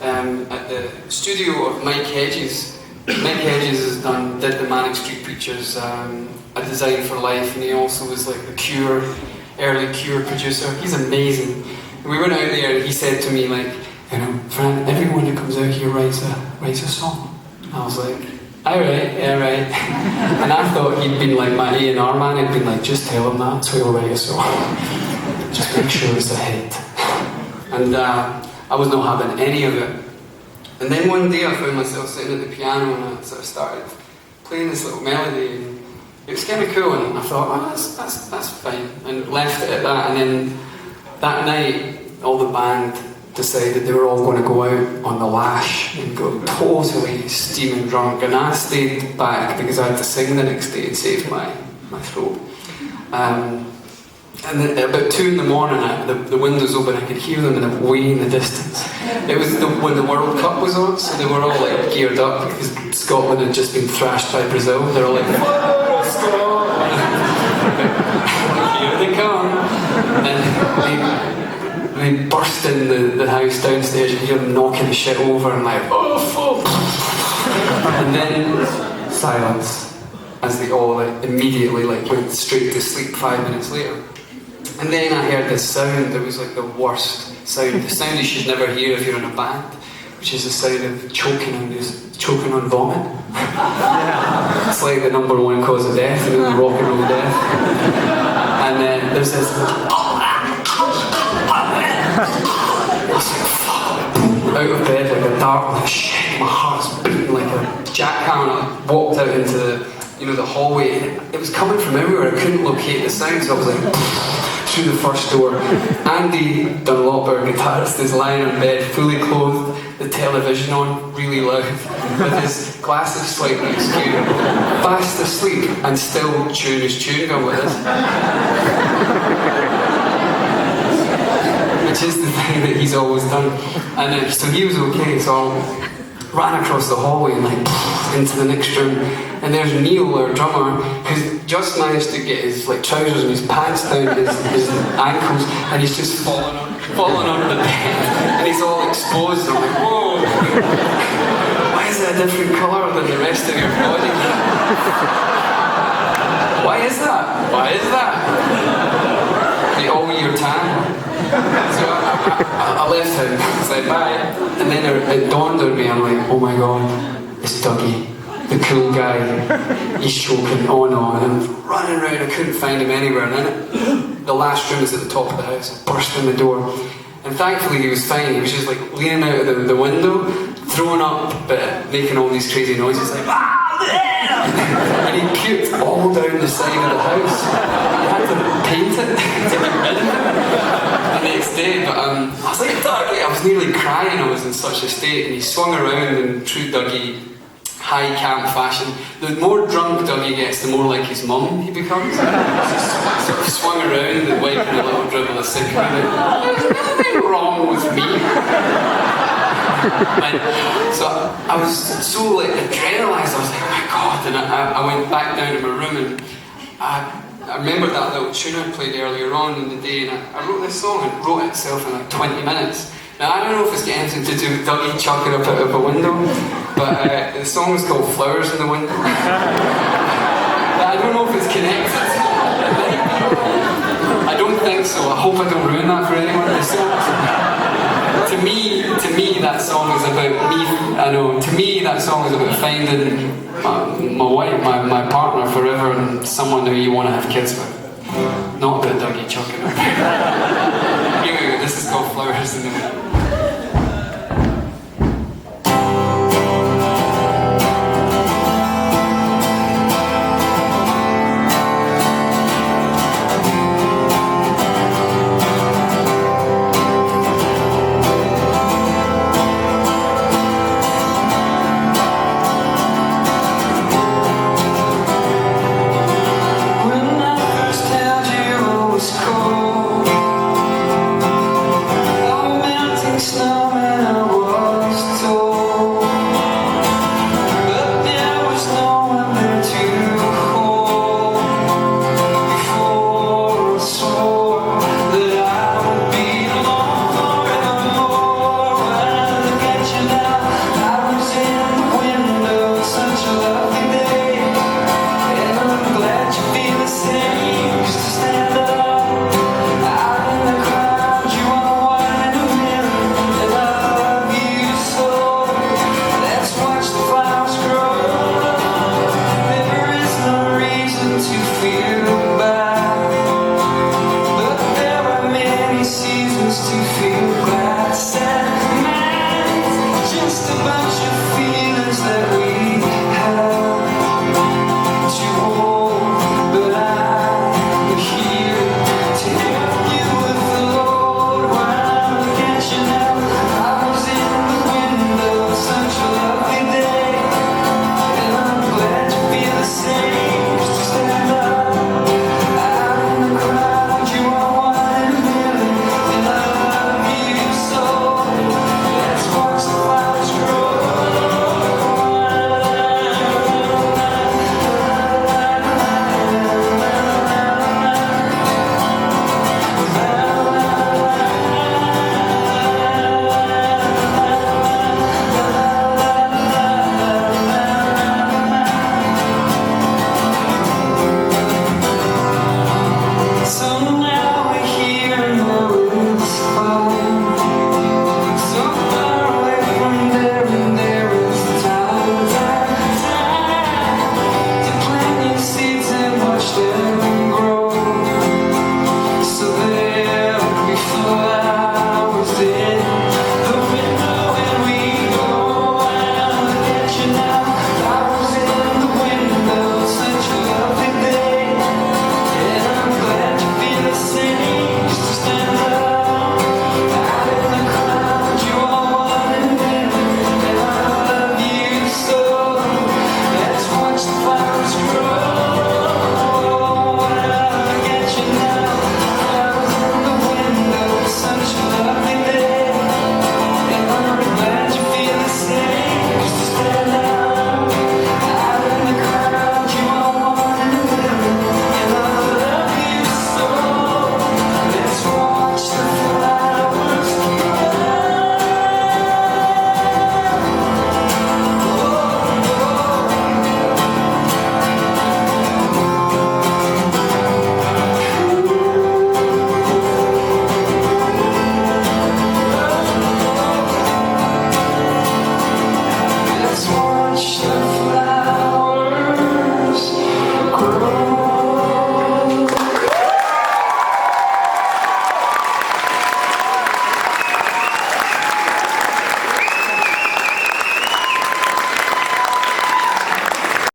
at the studio of Mike Hedges. Mike Hedges did the Manic Street Preachers, A Design for Life, and he also was like the Cure, early Cure producer. He's amazing. And we went out there and he said to me like, you know, Fran, everyone that comes out here writes a song. And I was like, alright, yeah, right. And I thought he'd been like my A&R man, he'd been like, just tell him that, so he'll write a song. Just make sure it's a hit. And I was not having any of it. And then one day I found myself sitting at the piano and I sort of started playing this little melody, and it was kind of cool, and I thought, oh, that's fine, and left it at that. And then that night, all the band decided they were all going to go out on the lash and go totally steaming drunk, and I stayed back because I had to sing the next day and save my throat. And then about 2 in the morning, the windows open, I could hear them way in the distance. It was when the World Cup was on, so they were all like geared up because Scotland had just been thrashed by Brazil. They're all like, "Whoa, Scotland!" Here they come. And they burst in the house downstairs. You hear them knocking the shit over and like, oh fuck! And then silence as they all like immediately like went straight to sleep 5 minutes later. And then I heard this sound that was like the worst sound, the sound you should never hear if you're in a band, which is the sound of choking on vomit. It's like the #1 cause of death, you know, the rock and roll death. And then there's this. I was like, fuck, out of bed like a dart, like shit, my heart's beating like a jackhammer. I walked out into the hallway, and it was coming from everywhere. I couldn't locate the sound, so I was like, through the first door. Andy Dunlop, our guitarist, is lying in bed, fully clothed, the television on, really loud, with his glasses slightly askew, fast asleep, and still chewing his chewing gum with this. Which is the thing that he's always done. And so he was okay, so I ran across the hallway and like into the next room, and there's Neil, our drummer, who's just managed to get his like trousers and his pants down his ankles, and he's just fallen onto the bed, and he's all exposed. And I'm like, whoa, why is it a different colour than the rest of your body? Why is that? The all-year tan. So I left him, I said bye, and then it dawned on me, I'm like, oh my god, it's Dougie, the cool guy, he's choking, oh no, and I'm running around, I couldn't find him anywhere, and then the last room was at the top of the house, I burst in the door, and thankfully he was fine, he was just like leaning out of the window, throwing up, but making all these crazy noises, like, and he puked all down the side of the house. I had to paint it to get rid of it the next day, but I was like, Dougie, I was nearly crying, I was in such a state, and he swung around in true Dougie high camp fashion. The more drunk Dougie gets, the more like his mum he becomes. Sort of swung around and wiping a little dribble of sick around it. There's nothing wrong with me. And so I was so like adrenalised, I was like, oh my god, and I went back down to my room, and I remembered that little tune I played earlier on in the day, and I wrote this song, and it wrote itself in like 20 minutes. Now I don't know if it's got anything to do with Dougie chucking up out of a window, but the song is called Flowers in the Window. I don't know if it's connected. I don't think so, I hope I don't ruin that for anyone. To me, that song is about me. I know. To me, that song is about finding my wife, my partner forever, and someone who you want to have kids with. Not about Dougie chucking. Anyway, this is called Flowers in the Wind.